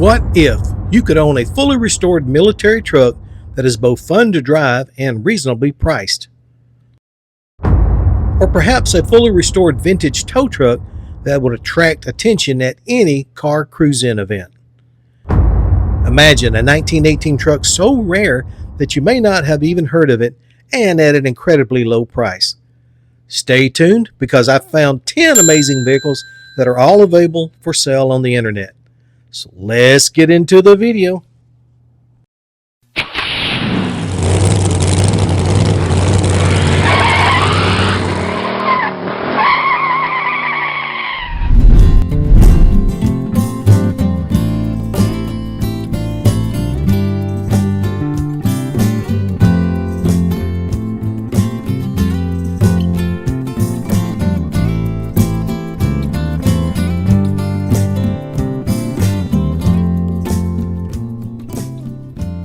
What if you could own a fully restored military truck that is both fun to drive and reasonably priced? Or perhaps a fully restored vintage tow truck that would attract attention at any car cruise-in event. Imagine a 1918 truck so rare that you may not have even heard of it, and at an incredibly low price. Stay tuned, because I've found 10 amazing vehicles that are all available for sale on the internet. So let's get into the video.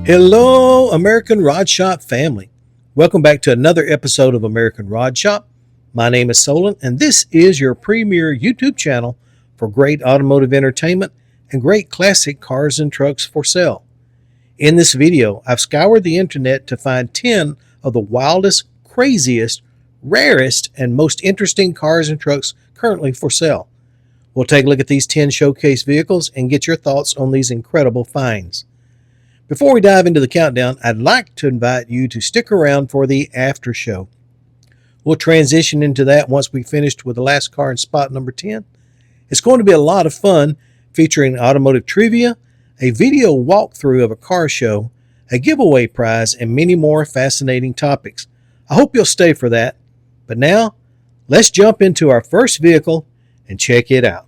Hello, American Rod Shop family. Welcome back to another episode of American Rod Shop. My name is Solon, and this is your premier YouTube channel for great automotive entertainment and great classic cars and trucks for sale. In this video, I've scoured the internet to find 10 of the wildest, craziest, rarest, and most interesting cars and trucks currently for sale. We'll take a look at these 10 showcase vehicles and get your thoughts on these incredible finds. Before we dive into the countdown, I'd like to invite you to stick around for the after show. We'll transition into that once we finished with the last car in spot number 10. It's going to be a lot of fun, featuring automotive trivia, a video walkthrough of a car show, a giveaway prize, and many more fascinating topics. I hope you'll stay for that. But now, let's jump into our first vehicle and check it out.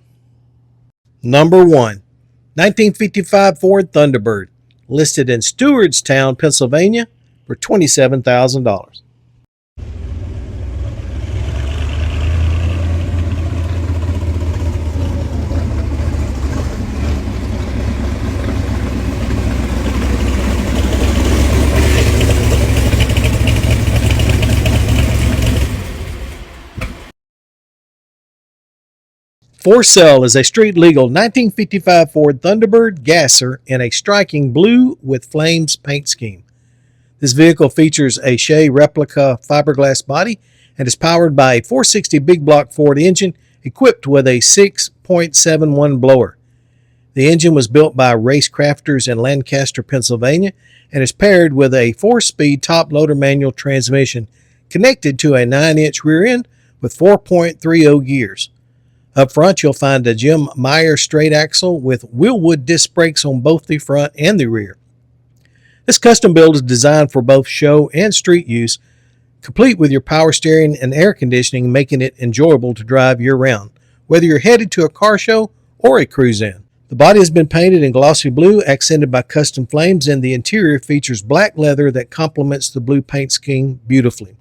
Number 1, 1955 Ford Thunderbird. Listed in Stewartstown, Pennsylvania for $27,000. For sale is a street-legal 1955 Ford Thunderbird Gasser in a striking blue with flames paint scheme. This vehicle features a Shea replica fiberglass body and is powered by a 460 big block Ford engine equipped with a 6.71 blower. The engine was built by Racecrafters in Lancaster, Pennsylvania, and is paired with a 4-speed top-loader manual transmission connected to a 9-inch rear end with 4.30 gears. Up front, you'll find a Jim Meyer straight axle with Willwood disc brakes on both the front and the rear. This custom build is designed for both show and street use, complete with your power steering and air conditioning, making it enjoyable to drive year-round, whether you're headed to a car show or a cruise-in. The body has been painted in glossy blue, accented by custom flames, and the interior features black leather that complements the blue paint scheme beautifully.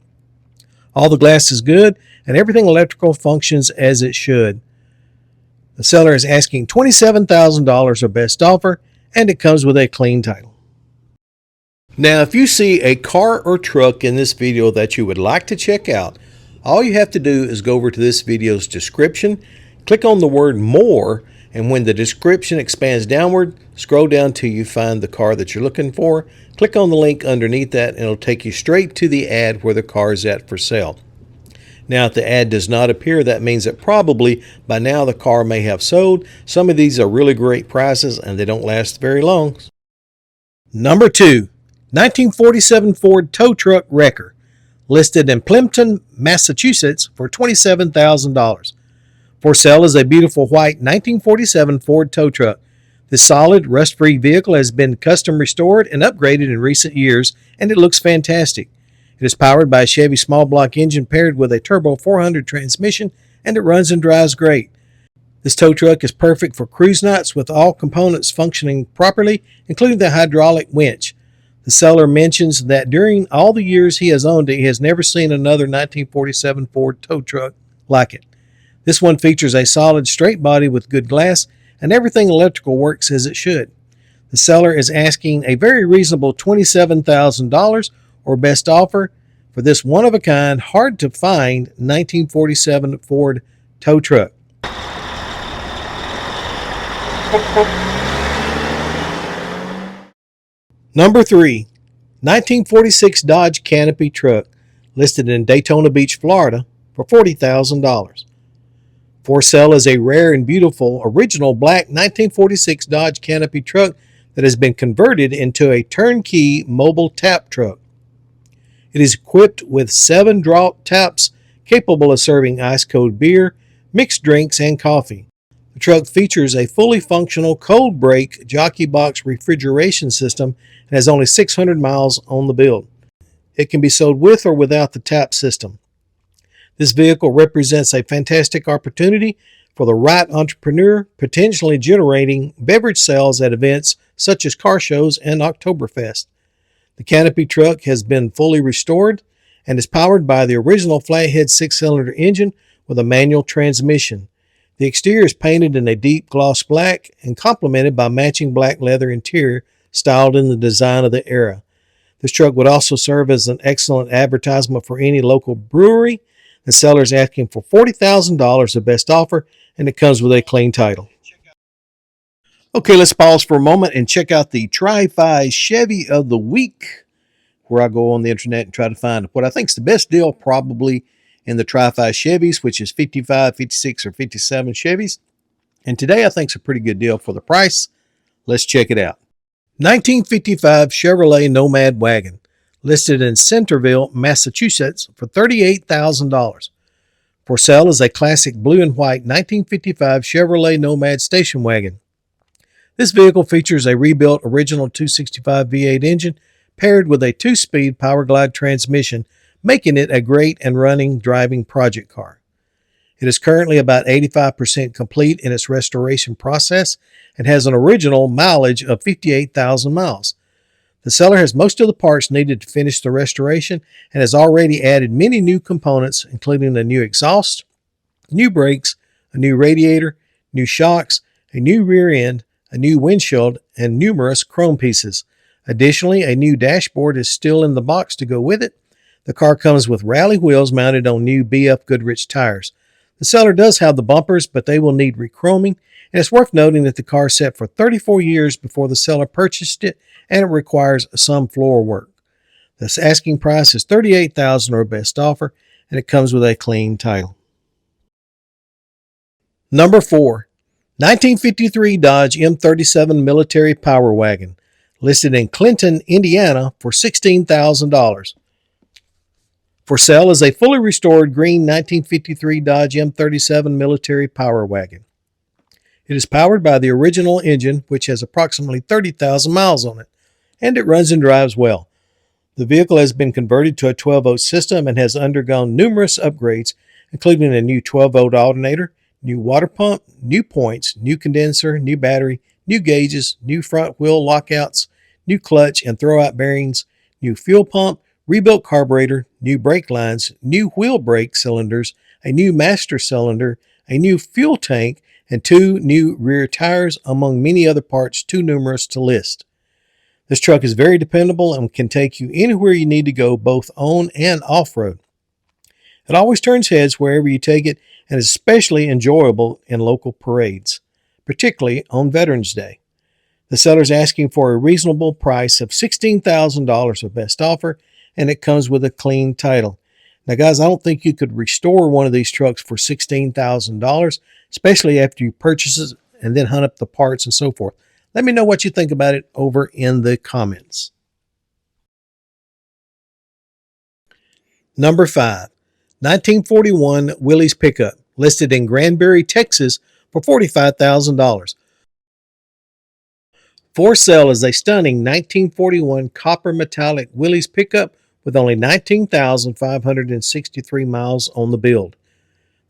All the glass is good, and everything electrical functions as it should. The seller is asking $27,000 or best offer, and it comes with a clean title. Now, if you see a car or truck in this video that you would like to check out, all you have to do is go over to this video's description, click on the word more, and when the description expands downward, scroll down till you find the car that you're looking for. Click on the link underneath that, and it'll take you straight to the ad where the car is at for sale. Now, if the ad does not appear, that means that probably by now the car may have sold. Some of these are really great prices, and they don't last very long. Number 2, 1947 Ford Tow Truck Wrecker, listed in Plimpton, Massachusetts for $27,000. For sale is a beautiful white 1947 Ford tow truck. This solid, rust-free vehicle has been custom restored and upgraded in recent years, and it looks fantastic. It is powered by a Chevy small block engine paired with a turbo 400 transmission, and it runs and drives great. This tow truck is perfect for cruise nights with all components functioning properly, including the hydraulic winch. The seller mentions that during all the years he has owned it, he has never seen another 1947 Ford tow truck like it. This one features a solid straight body with good glass, and everything electrical works as it should. The seller is asking a very reasonable $27,000 or best offer for this one-of-a-kind, hard-to-find 1947 Ford tow truck. Number 3, 1946 Dodge Canopy truck, listed in Daytona Beach, Florida for $40,000. For sale is a rare and beautiful original black 1946 Dodge Canopy truck that has been converted into a turnkey mobile tap truck. It is equipped with 7 draught taps capable of serving ice-cold beer, mixed drinks, and coffee. The truck features a fully functional cold break jockey box refrigeration system and has only 600 miles on the build. It can be sold with or without the tap system. This vehicle represents a fantastic opportunity for the right entrepreneur, potentially generating beverage sales at events such as car shows and Oktoberfest. The Canopy truck has been fully restored and is powered by the original flathead 6-cylinder engine with a manual transmission. The exterior is painted in a deep gloss black and complemented by matching black leather interior styled in the design of the era. This truck would also serve as an excellent advertisement for any local brewery. The seller is asking for $40,000 the best offer, and it comes with a clean title. Okay, let's pause for a moment and check out the Tri-Fi Chevy of the week, where I go on the internet and try to find what I think is the best deal probably in the Tri-Fi Chevys, which is 55, 56, or 57 Chevys. And today I think it's a pretty good deal for the price. Let's check it out. 1955 Chevrolet Nomad wagon, listed in Centerville, Massachusetts for $38,000. For sale is a classic blue and white 1955 Chevrolet Nomad station wagon. This vehicle features a rebuilt original 265 V8 engine paired with a 2-speed Powerglide transmission, making it a great and running driving project car. It is currently about 85% complete in its restoration process and has an original mileage of 58,000 miles. The seller has most of the parts needed to finish the restoration and has already added many new components, including a new exhaust, new brakes, a new radiator, new shocks, a new rear end, a new windshield, and numerous chrome pieces. Additionally, a new dashboard is still in the box to go with it. The car comes with rally wheels mounted on new BF Goodrich tires. The seller does have the bumpers, but they will need rechroming, and it's worth noting that the car is set for 34 years before the seller purchased it, and it requires some floor work. The asking price is $38,000 or best offer, and it comes with a clean title. Number 4, 1953 Dodge M37 Military Power Wagon, listed in Clinton, Indiana for $16,000. For sale is a fully restored green 1953 Dodge M37 Military Power Wagon. It is powered by the original engine, which has approximately 30,000 miles on it, and it runs and drives well. The vehicle has been converted to a 12-volt system and has undergone numerous upgrades, including a new 12-volt alternator, new water pump, new points, new condenser, new battery, new gauges, new front wheel lockouts, new clutch and throwout bearings, new fuel pump, rebuilt carburetor, new brake lines, new wheel brake cylinders, a new master cylinder, a new fuel tank, and 2 new rear tires, among many other parts too numerous to list. This truck is very dependable and can take you anywhere you need to go, both on and off-road. It always turns heads wherever you take it and is especially enjoyable in local parades, particularly on Veterans Day. The seller is asking for a reasonable price of $16,000 of best offer, and it comes with a clean title. Now, guys, I don't think you could restore one of these trucks for $16,000, especially after you purchase it and then hunt up the parts and so forth. Let me know what you think about it over in the comments. Number 5, 1941 Willys pickup, listed in Granbury, Texas for $45,000. For sale is a stunning 1941 copper metallic Willys pickup with only 19,563 miles on the build.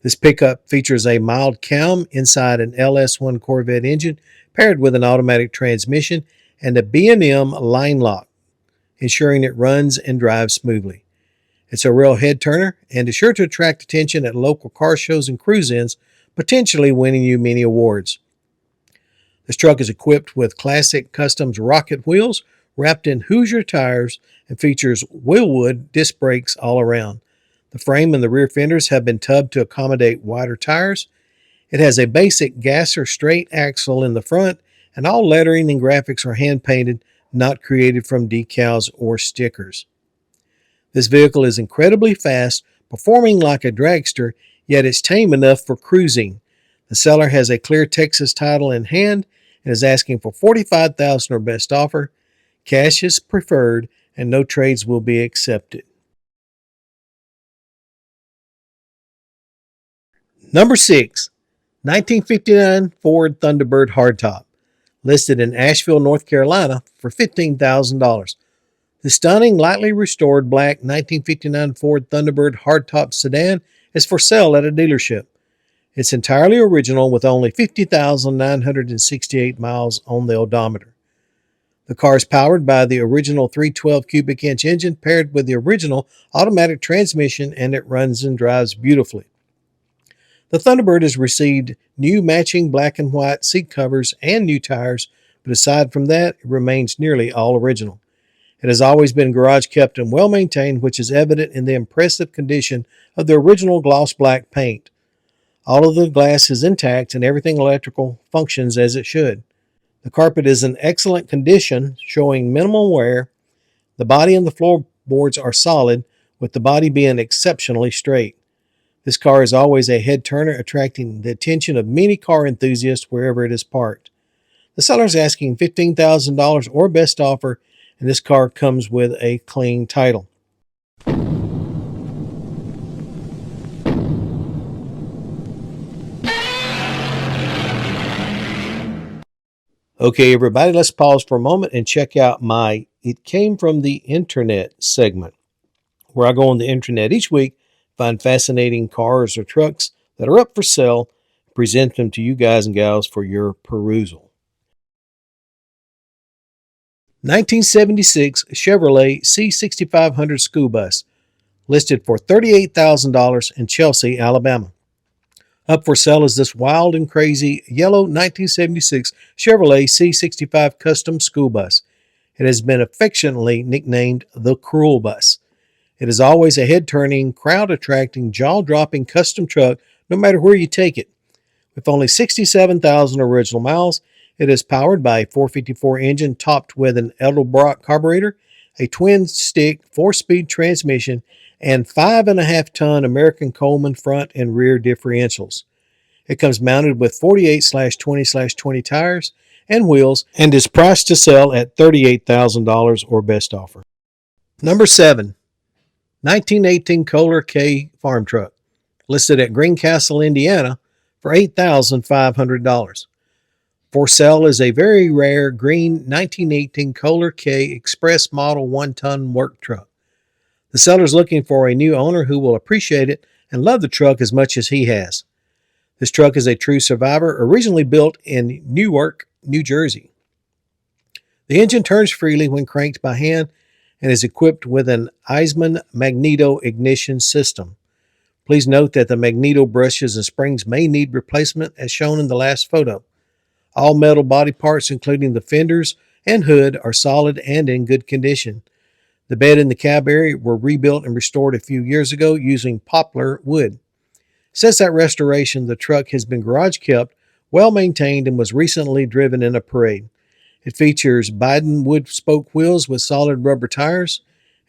This pickup features a mild cam inside an LS1 Corvette engine paired with an automatic transmission and a B&M line lock, ensuring it runs and drives smoothly. It's a real head turner and is sure to attract attention at local car shows and cruise-ins, potentially winning you many awards. This truck is equipped with classic customs rocket wheels wrapped in Hoosier tires and features Willwood disc brakes all around. The frame and the rear fenders have been tubbed to accommodate wider tires. It has a basic gasser straight axle in the front, and all lettering and graphics are hand-painted not created from decals or stickers. This vehicle is incredibly fast, performing like a dragster, yet it's tame enough for cruising. The seller has a clear Texas title in hand and is asking for $45,000 or best offer. Cash is preferred and no trades will be accepted. Number 6, 1959 Ford Thunderbird hardtop, listed in Asheville, North Carolina for $15,000. The stunning, lightly restored black 1959 Ford Thunderbird hardtop sedan is for sale at a dealership. It's entirely original with only 50,968 miles on the odometer. The car is powered by the original 312 cubic inch engine paired with the original automatic transmission, and it runs and drives beautifully. The Thunderbird has received new matching black and white seat covers and new tires, but aside from that, it remains nearly all original. It has always been garage kept and well maintained, which is evident in the impressive condition of the original gloss black paint. All of the glass is intact and everything electrical functions as it should. The carpet is in excellent condition, showing minimal wear. The body and the floorboards are solid, with the body being exceptionally straight. This car is always a head turner, attracting the attention of many car enthusiasts wherever it is parked. The seller is asking $15,000 or best offer, and this car comes with a clean title. Okay, everybody, let's pause for a moment and check out my It Came From the Internet segment, where I go on the internet each week, find fascinating cars or trucks that are up for sale, and present them to you guys and gals for your perusal. 1976 Chevrolet C6500 school bus, listed for $38,000 in Chelsea, Alabama. Up for sale is this wild and crazy yellow 1976 Chevrolet C65 custom school bus. It has been affectionately nicknamed the Cruel Bus. It is always a head-turning, crowd-attracting, jaw-dropping custom truck no matter where you take it. With only 67,000 original miles, it is powered by a 454 engine topped with an Edelbrock carburetor, a twin-stick 4-speed transmission, and 5.5-ton American Coleman front and rear differentials. It comes mounted with 48/20/20 tires and wheels and is priced to sell at $38,000 or best offer. Number 7, 1918 Koehler K farm truck, listed at Greencastle, Indiana for $8,500. For sale is a very rare green 1918 Koehler K Express Model 1-ton work truck. The seller is looking for a new owner who will appreciate it and love the truck as much as he has. This truck is a true survivor, originally built in Newark, New Jersey. The engine turns freely when cranked by hand and is equipped with an Eisman magneto ignition system. Please note that the magneto brushes and springs may need replacement as shown in the last photo. All metal body parts, including the fenders and hood, are solid and in good condition. The bed and the cab area were rebuilt and restored a few years ago using poplar wood. Since that restoration, the truck has been garage kept, well maintained, and was recently driven in a parade. It features Biden wood spoke wheels with solid rubber tires,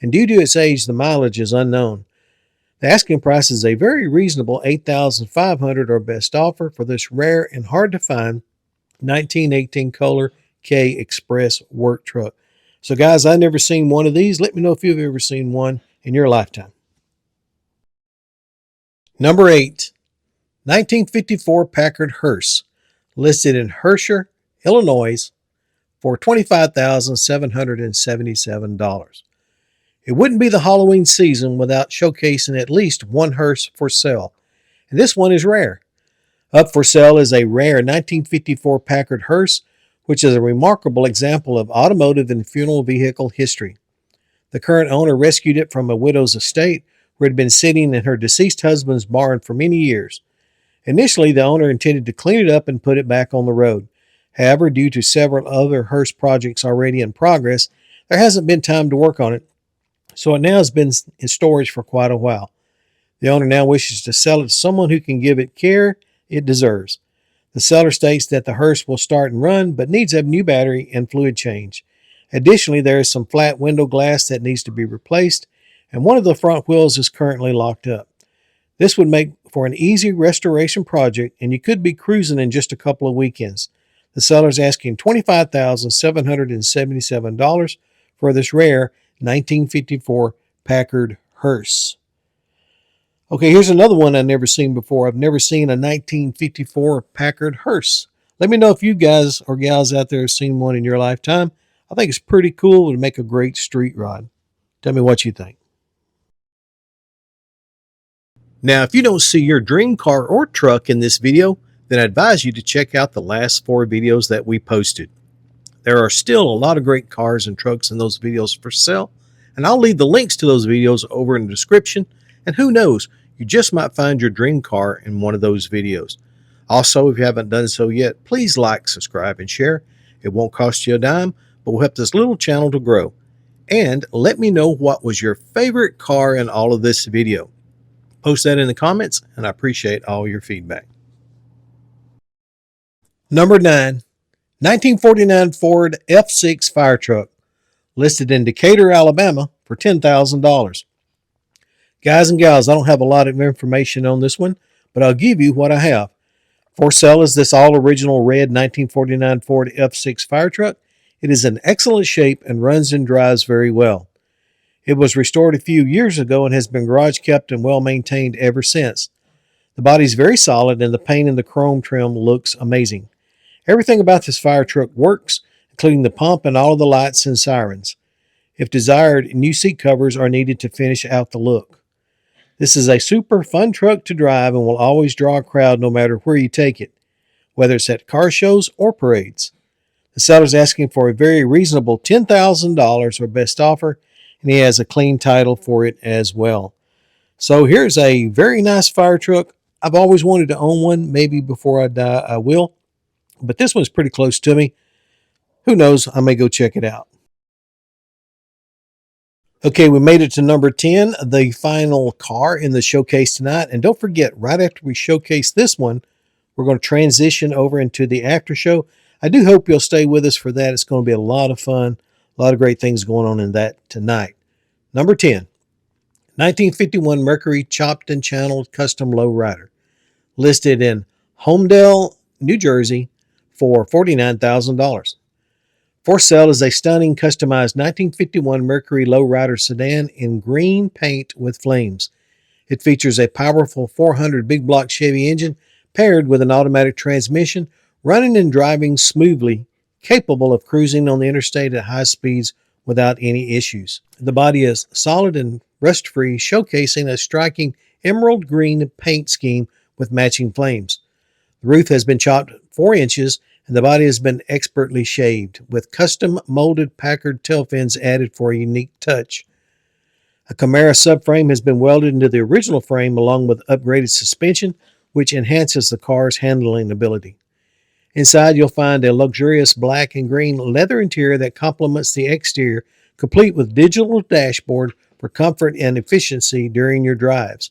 and due to its age, the mileage is unknown. The asking price is a very reasonable $8,500 or best offer for this rare and hard to find 1918 Koehler K Express work truck. So guys, I've never seen one of these. Let me know if you've ever seen one in your lifetime. Number 8, 1954 Packard hearse, listed in Herscher, Illinois for $25,777. It wouldn't be the Halloween season without showcasing at least one hearse for sale, and this one is rare. Up for sale is a rare 1954 Packard hearse, which is a remarkable example of automotive and funeral vehicle history. The current owner rescued it from a widow's estate where it had been sitting in her deceased husband's barn for many years. Initially, the owner intended to clean it up and put it back on the road. However, due to several other hearse projects already in progress, there hasn't been time to work on it, so it now has been in storage for quite a while. The owner now wishes to sell it to someone who can give it care it deserves. The seller states that the hearse will start and run, but needs a new battery and fluid change. Additionally, there is some flat window glass that needs to be replaced, and one of the front wheels is currently locked up. This would make for an easy restoration project, and you could be cruising in just a couple of weekends. The seller's asking $25,777 for this rare 1954 Packard hearse. Okay, here's another one I've never seen before. I've never seen a 1954 Packard hearse. Let me know if you guys or gals out there have seen one in your lifetime. I think it's pretty cool. It would make a great street rod. Tell me what you think. Now, if you don't see your dream car or truck in this video, then I advise you to check out the last 4 videos that we posted. There are still a lot of great cars and trucks in those videos for sale, and I'll leave the links to those videos over in the description, and who knows, you just might find your dream car in one of those videos. Also, if you haven't done so yet, please like, subscribe, and share. It won't cost you a dime, but will help this little channel to grow. And let me know what was your favorite car in all of this video. Post that in the comments, and I appreciate all your feedback. Number 9, 1949 Ford F6 fire truck, listed in Decatur, Alabama for $10,000. Guys and gals, I don't have a lot of information on this one, but I'll give you what I have. For sale is this all-original red 1949 Ford F6 fire truck. It is in excellent shape and runs and drives very well. It was restored a few years ago and has been garage kept and well maintained ever since. The body is very solid and the paint and the chrome trim looks amazing. Everything about this fire truck works, including the pump and all of the lights and sirens. If desired, new seat covers are needed to finish out the look. This is a super fun truck to drive and will always draw a crowd no matter where you take it, whether it's at car shows or parades. The seller's asking for a very reasonable $10,000 or best offer, and he has a clean title for it as well. So here's a very nice fire truck. I've always wanted to own one. Maybe before I die, I will. But this one's pretty close to me. Who knows? I may go check it out. Okay, we made it to number 10, the final car in the showcase tonight. And don't forget, right after we showcase this one, we're going to transition over into the after show. I do hope you'll stay with us for that. It's going to be a lot of fun. A lot of great things going on in that tonight. Number 10, 1951 Mercury chopped and channeled custom lowrider, listed in Homedale, New Jersey for $49,000. For sale is a stunning customized 1951 Mercury lowrider sedan in green paint with flames. It features a powerful 400 big block Chevy engine paired with an automatic transmission, running and driving smoothly, capable of cruising on the interstate at high speeds without any issues. The body is solid and rust-free, showcasing a striking emerald green paint scheme with matching flames. The roof has been chopped 4 inches and the body has been expertly shaved, with custom molded Packard tail fins added for a unique touch. A Camaro subframe has been welded into the original frame along with upgraded suspension, which enhances the car's handling ability. Inside, you'll find a luxurious black and green leather interior that complements the exterior, complete with digital dashboard for comfort and efficiency during your drives.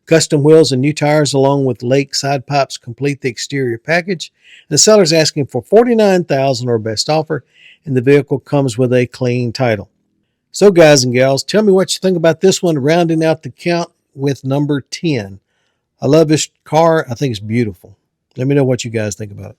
Custom wheels and new tires along with lake side pipes complete the exterior package. The seller's asking for $49,000 or best offer, and the vehicle comes with a clean title. So guys and gals, tell me what you think about this one, rounding out the count with number 10. I love this car. I think it's beautiful. Let me know what you guys think about it.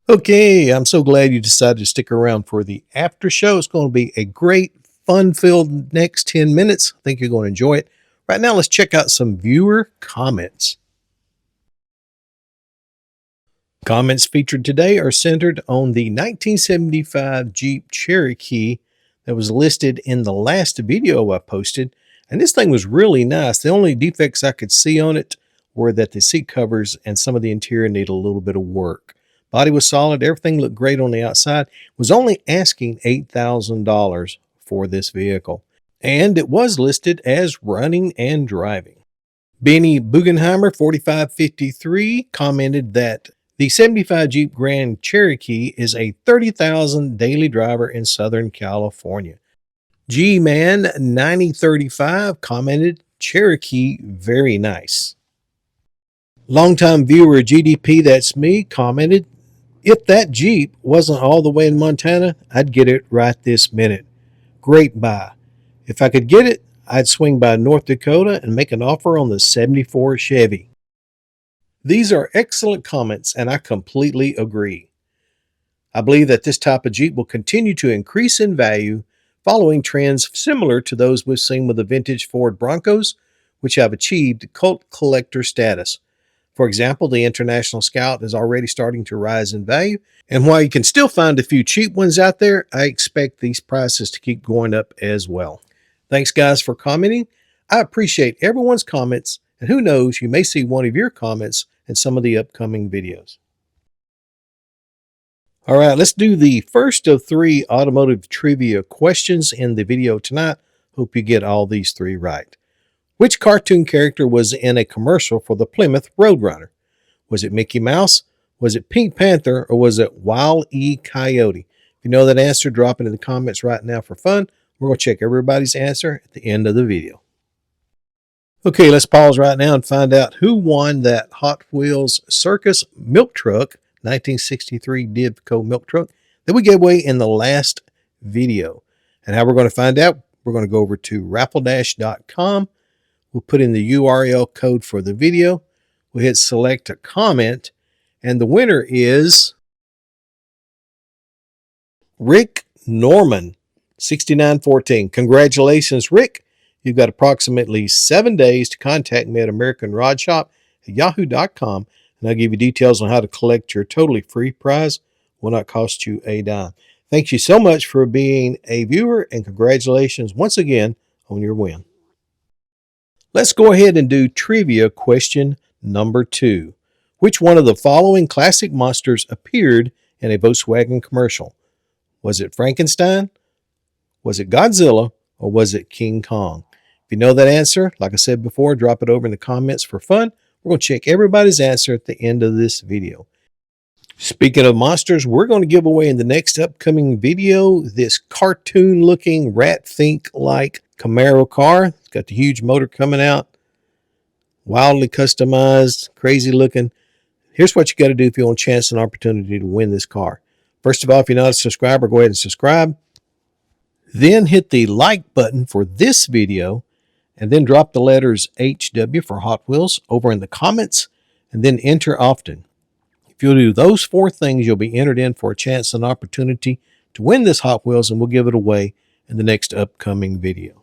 Okay, I'm so glad you decided to stick around for the after show. It's going to be a great, fun-filled next 10 minutes. I think you're going to enjoy it. Right now, let's check out some viewer comments. Comments featured today are centered on the 1975 Jeep Cherokee that was listed in the last video I posted. And this thing was really nice. The only defects I could see on it were that the seat covers and some of the interior need a little bit of work. Body was solid. Everything looked great on the outside. Was only asking $8,000 for this vehicle. And it was listed as running and driving. Benny Bugenheimer 4553 commented that the 75 Jeep Grand Cherokee is a 30,000 daily driver in Southern California. G-Man 9035 commented, Cherokee, very nice. Longtime viewer GDP, that's me, commented, if that Jeep wasn't all the way in Montana, I'd get it right this minute. Great buy. If I could get it, I'd swing by North Dakota and make an offer on the 74 Chevy. These are excellent comments, and I completely agree. I believe that this type of Jeep will continue to increase in value, following trends similar to those we've seen with the vintage Ford Broncos, which have achieved cult collector status. For example, the International Scout is already starting to rise in value, and while you can still find a few cheap ones out there, I expect these prices to keep going up as well. Thanks, guys, for commenting. I appreciate everyone's comments, and who knows, you may see one of your comments in some of the upcoming videos. All right, let's do the first of 3 automotive trivia questions in the video tonight. Hope you get all these 3 right. Which cartoon character was in a commercial for the Plymouth Roadrunner? Was it Mickey Mouse? Was it Pink Panther? Or was it Wile E. Coyote? If you know that answer, drop it in the comments right now for fun. We're going to check everybody's answer at the end of the video. Okay, let's pause right now and find out who won that Hot Wheels Circus milk truck, 1963 Divco milk truck, that we gave away in the last video. And how we're going to find out, we're going to go over to raffledash.com. We'll put in the URL code for the video. We'll hit select a comment, and the winner is Rick Norman, 6914. Congratulations, Rick. You've got approximately 7 days to contact me at AmericanRodShop@yahoo.com, and I'll give you details on how to collect your totally free prize. Will not cost you a dime. Thank you so much for being a viewer, and congratulations once again on your win. Let's go ahead and do trivia question number 2. Which one of the following classic monsters appeared in a Volkswagen commercial? Was it Frankenstein? Was it Godzilla? Or was it King Kong? If you know that answer, like I said before, drop it over in the comments for fun. We're going to check everybody's answer at the end of this video. Speaking of monsters, we're going to give away in the next upcoming video this cartoon-looking rat-fink-like Camaro car. It's got the huge motor coming out, wildly customized, crazy looking. Here's what you got to do if you want a chance and opportunity to win this car. First of all, if you're not a subscriber, go ahead and subscribe. Then hit the like button for this video, and then drop the letters HW for Hot Wheels over in the comments, and then enter often. If you'll do those 4 things, you'll be entered in for a chance and opportunity to win this Hot Wheels, and we'll give it away in the next upcoming video.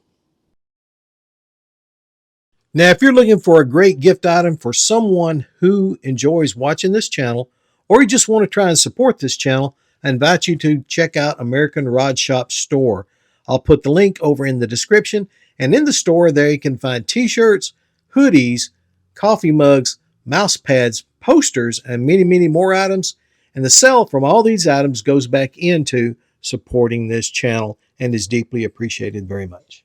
Now, if you're looking for a great gift item for someone who enjoys watching this channel, or you just want to try and support this channel, I invite you to check out American Rod Shop store. I'll put the link over in the description, and in the store there you can find t-shirts, hoodies, coffee mugs, mouse pads, posters, and many, many more items. And the sale from all these items goes back into supporting this channel and is deeply appreciated very much.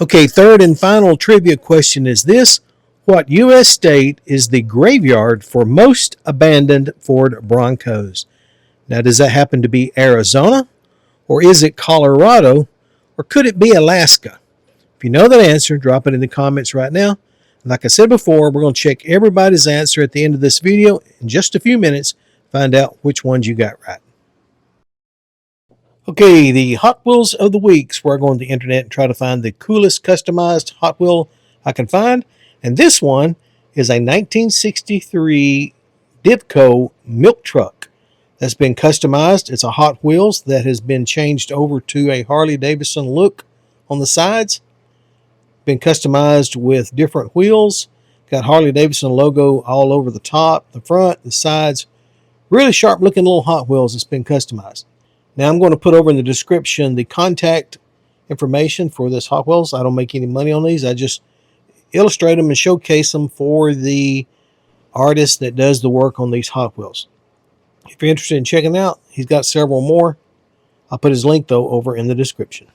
Okay, third and final trivia question is this. What U.S. state is the graveyard for most abandoned Ford Broncos? Now, does that happen to be Arizona, or is it Colorado, or could it be Alaska? If you know that answer, drop it in the comments right now. Like I said before, we're going to check everybody's answer at the end of this video in just a few minutes, find out which ones you got right. Okay, the Hot Wheels of the week. So we're going on the internet and try to find the coolest customized Hot Wheel I can find. And this one is a 1963 Divco milk truck that's been customized. It's a Hot Wheels that has been changed over to a Harley Davidson look on the sides. Been customized with different wheels. Got Harley Davidson logo all over the top, the front, the sides. Really sharp looking little Hot Wheels that's been customized. Now I'm going to put over in the description the contact information for this Hot Wheels. I don't make any money on these. I just illustrate them and showcase them for the artist that does the work on these Hot Wheels. If you're interested in checking out, he's got several more. I'll put his link, though, over in the description.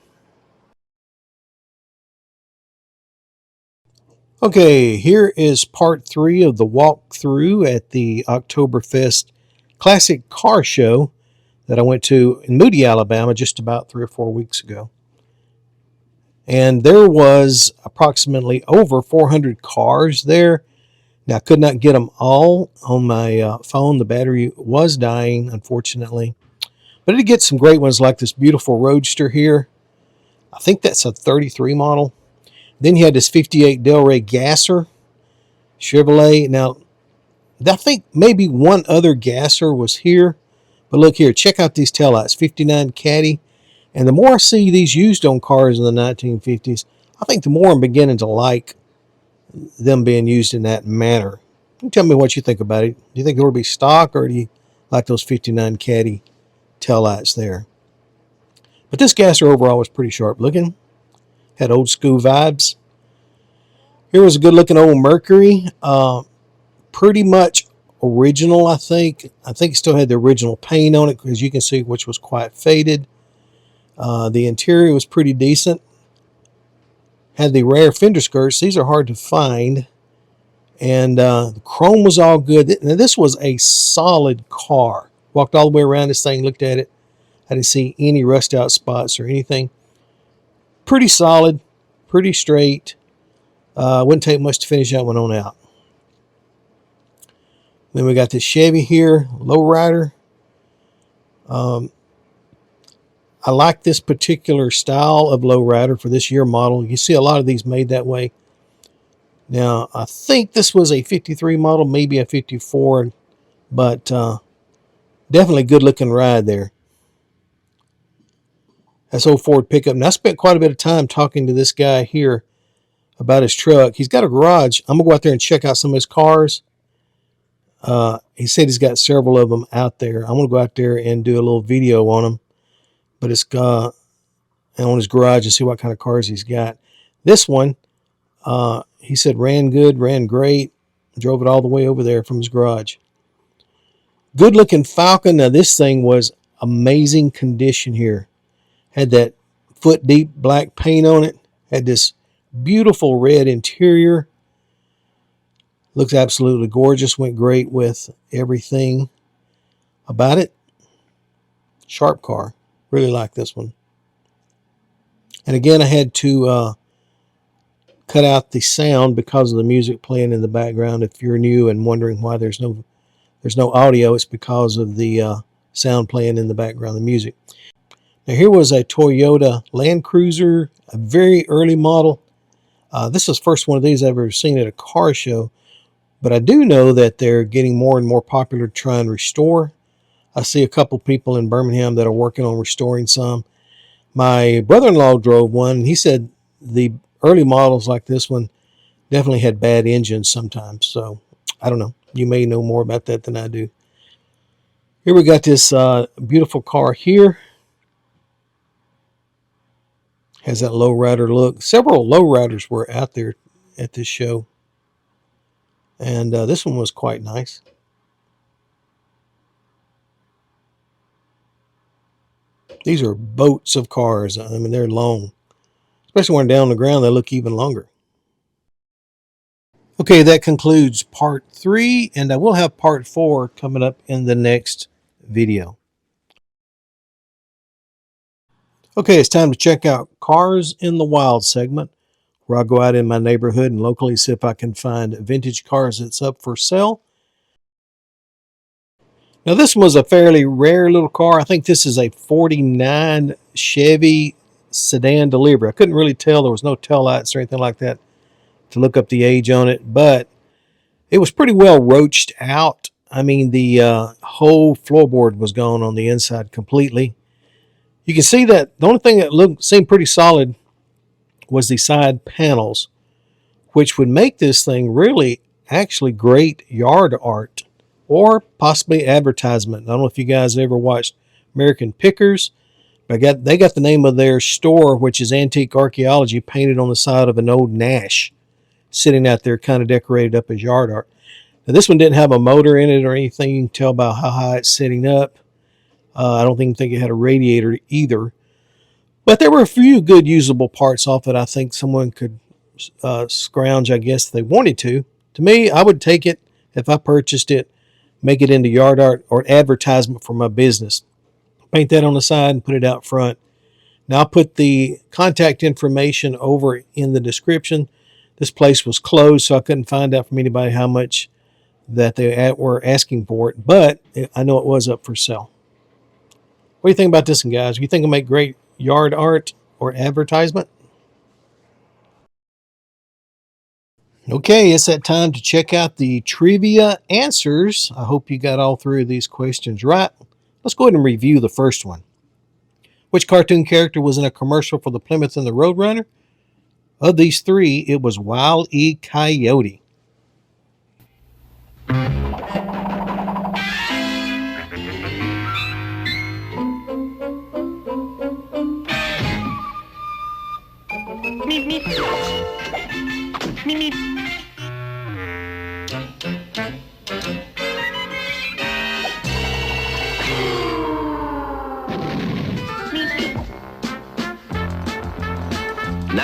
Okay, here is part 3 of the walkthrough at the Oktoberfest Classic Car Show. that I went to in Moody, Alabama, just about 3 or 4 weeks ago. And there was approximately over 400 cars there. Now, I could not get them all on my phone. The battery was dying, unfortunately. But I did get some great ones like this beautiful Roadster here. I think that's a 33 model. Then you had this 58 Delray Gasser Chevrolet. Now, I think maybe one other Gasser was here. But look here, check out these taillights, 59 Caddy. And the more I see these used on cars in the 1950s, I think the more I'm beginning to like them being used in that manner. You tell me what you think about it. Do you think it would be stock, or do you like those 59 Caddy taillights there? But this Gasser overall was pretty sharp looking. Had old school vibes. Here was a good looking old Mercury. Pretty much original, I think. I think it still had the original paint on it, as you can see, which was quite faded. The interior was pretty decent. Had the rare fender skirts. These are hard to find. And the chrome was all good. Now, this was a solid car. Walked all the way around this thing, looked at it. I didn't see any rust out spots or anything. Pretty solid, pretty straight. Wouldn't take much to finish that one on out. Then we got this Chevy here, lowrider. I like this particular style of lowrider for this year model. You see a lot of these made that way. Now, I think this was a 53 model, maybe a 54, but definitely good looking ride there. That's old Ford pickup. Now, I spent quite a bit of time talking to this guy here about his truck. He's got a garage. I'm going to go out there and check out some of his cars. He said he's got several of them out there. I'm going to go out there and do a little video on them. But it's on his garage and see what kind of cars he's got. This one, he said ran good, ran great. Drove it all the way over there from his garage. Good looking Falcon. Now this thing was amazing condition here. Had that foot deep black paint on it. Had this beautiful red interior. Looks absolutely gorgeous. Went great with everything about it. Sharp car. Really like this one. And again, I had to cut out the sound because of the music playing in the background. If you're new and wondering why there's no audio, it's because of the sound playing in the background, the music. Now here was a Toyota Land Cruiser, a very early model. This is the first one of these I've ever seen at a car show. But I do know that they're getting more and more popular to try and restore. I see a couple people in Birmingham that are working on restoring some. My brother-in-law drove one, and he said the early models like this one definitely had bad engines sometimes. So, I don't know. You may know more about that than I do. Here we got this beautiful car here. Has that lowrider look. Several lowriders were out there at this show. And this one was quite nice. These are boats of cars. I mean, they're long. Especially when they're down on the ground, they look even longer. Okay, that concludes part 3, and I will have part 4 coming up in the next video. Okay, it's time to check out Cars in the Wild segment, where I'll go out in my neighborhood and locally see if I can find vintage cars that's up for sale. Now, this was a fairly rare little car. I think this is a 49 Chevy sedan delivery. I couldn't really tell. There was no taillights or anything like that to look up the age on it, but it was pretty well roached out. I mean, the whole floorboard was gone on the inside completely. You can see that the only thing that seemed pretty solid was the side panels, which would make this thing really actually great yard art or possibly advertisement. I don't know if you guys ever watched American Pickers, but they got the name of their store, which is Antique Archaeology, painted on the side of an old Nash sitting out there kind of decorated up as yard art. Now, this one didn't have a motor in it or anything. You can tell by how high it's sitting up. I don't even think it had a radiator either. But there were a few good usable parts off it. I think someone could scrounge, I guess, if they wanted to. To me, I would take it if I purchased it, make it into yard art or advertisement for my business. paint that on the side and put it out front. Now I'll put the contact information over in the description. This place was closed, so I couldn't find out from anybody how much that they were asking for it, but I know it was up for sale. What do you think about this one, guys? You think it'll make great yard art or advertisement? Okay, it's that time to check out the trivia answers. I hope you got all three of these questions right. Let's go ahead and review the first one. Which cartoon character was in a commercial for the Plymouth and the Roadrunner? Of these three, it was Wile E. Coyote. Meep, meep. Meep, meep.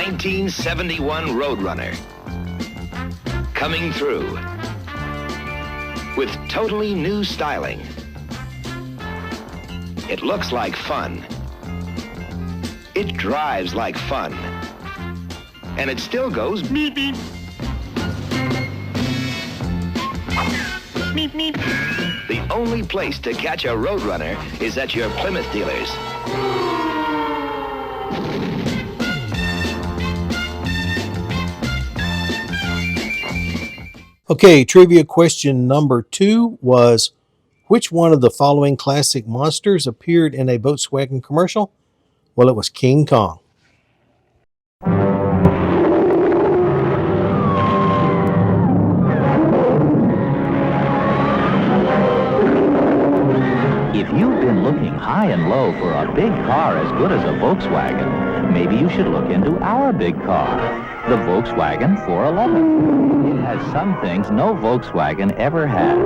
1971 Roadrunner. Coming through with totally new styling. It looks like fun. It drives like fun. And it still goes beep, beep. Beep, beep. The only place to catch a Roadrunner is at your Plymouth dealers. Okay, trivia question number 2 was, which one of the following classic monsters appeared in a Volkswagen commercial? Well, it was King Kong. If you've been looking high and low for a big car as good as a Volkswagen, maybe you should look into our big car, the Volkswagen 411. It has some things no Volkswagen ever had,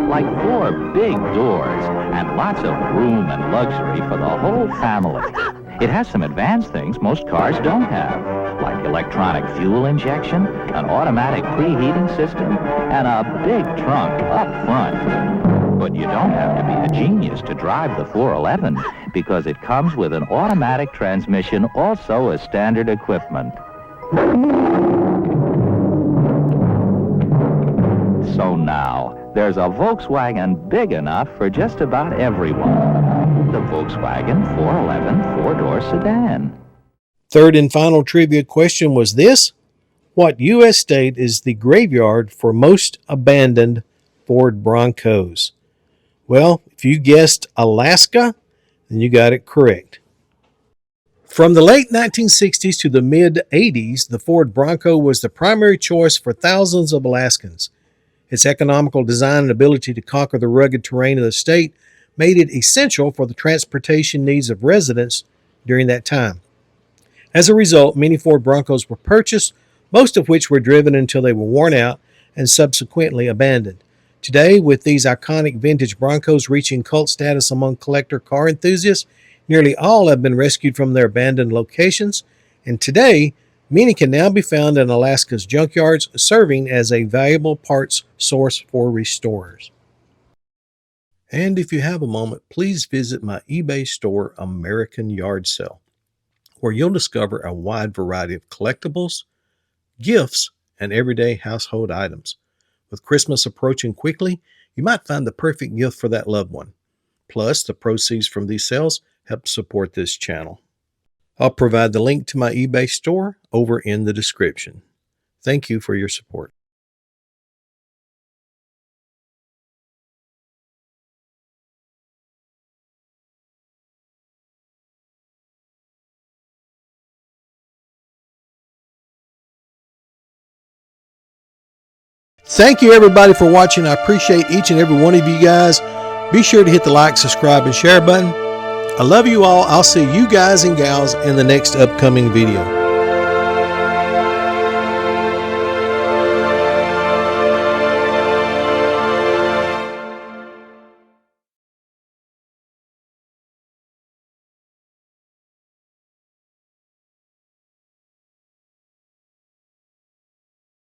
like 4 big doors and lots of room and luxury for the whole family. It has some advanced things most cars don't have, like electronic fuel injection, an automatic preheating system, and a big trunk up front. But you don't have to be a genius to drive the 411 because it comes with an automatic transmission, also as standard equipment. So now, there's a Volkswagen big enough for just about everyone. The Volkswagen 411 4-door sedan. Third and final trivia question was this. What U.S. state is the graveyard for most abandoned Ford Broncos? Well, if you guessed Alaska, then you got it correct. From the late 1960s to the mid-80s, the Ford Bronco was the primary choice for thousands of Alaskans. Its economical design and ability to conquer the rugged terrain of the state made it essential for the transportation needs of residents during that time. As a result, many Ford Broncos were purchased, most of which were driven until they were worn out and subsequently abandoned. Today, with these iconic vintage Broncos reaching cult status among collector car enthusiasts, nearly all have been rescued from their abandoned locations, and today, many can now be found in Alaska's junkyards, serving as a valuable parts source for restorers. And if you have a moment, please visit my eBay store, American Yard Sale, where you'll discover a wide variety of collectibles, gifts, and everyday household items. With Christmas approaching quickly, you might find the perfect gift for that loved one. Plus, the proceeds from these sales help support this channel. I'll provide the link to my eBay store over in the description. Thank you for your support. Thank you everybody for watching. I appreciate each and every one of you guys. Be sure to hit the like, subscribe, and share button. I love you all. I'll see you guys and gals in the next upcoming video.